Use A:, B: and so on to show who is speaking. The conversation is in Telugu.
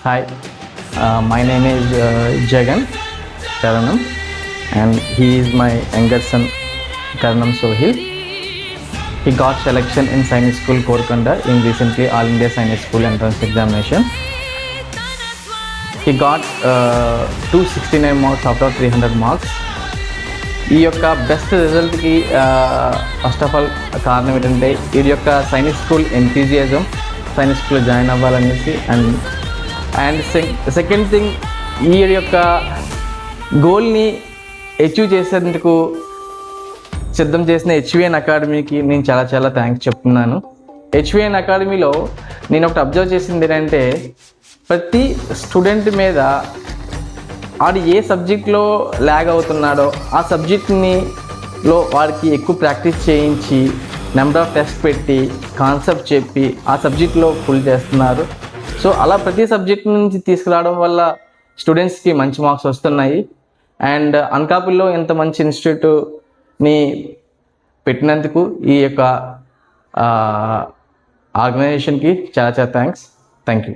A: Hi, my name is Jagan Karanam, and he is my younger son Karanam Sohil. He got selection in Science School Korkonda in recently All India Science School entrance examination. He got 269 marks out of 300 marks. ఈ యొక్క బెస్ట్ రిజల్ట్కి ఫస్ట్ ఆఫ్ ఆల్ కారణం ఏంటంటే ఈ యొక్క సైనిక్ స్కూల్ ఎంతూజియాజం, సైనిక్ స్కూల్లో జాయిన్ అవ్వాలనేసి అండ్ సెకండ్ థింగ్ ఈ యొక్క గోల్ని అచీవ్ చేసేందుకు సిద్ధం చేసిన హెచ్విఎన్ అకాడమీకి నేను చాలా చాలా థ్యాంక్స్ చెప్తున్నాను. హెచ్విఎన్ అకాడమీలో నేను ఒకటి అబ్జర్వ్ చేసింది ఏంటంటే ప్రతి స్టూడెంట్ మీద వాడు ఏ సబ్జెక్ట్లో ల్యాగ్ అవుతున్నాడో ఆ సబ్జెక్ట్నిలో వాడికి ఎక్కువ ప్రాక్టీస్ చేయించి నెంబర్ ఆఫ్ టెస్ట్ పెట్టి కాన్సెప్ట్ చెప్పి ఆ సబ్జెక్ట్లో ఫుల్ చేస్తున్నారు. సో అలా ప్రతి సబ్జెక్ట్ నుంచి తీసుకురావడం వల్ల స్టూడెంట్స్కి మంచి మార్క్స్ వస్తున్నాయి. అండ్ అనకాపల్లిలో ఇంత మంచి ఇన్స్టిట్యూట్ని పెట్టినందుకు ఈ యొక్క ఆర్గనైజేషన్కి చాలా చాలా థ్యాంక్ యూ.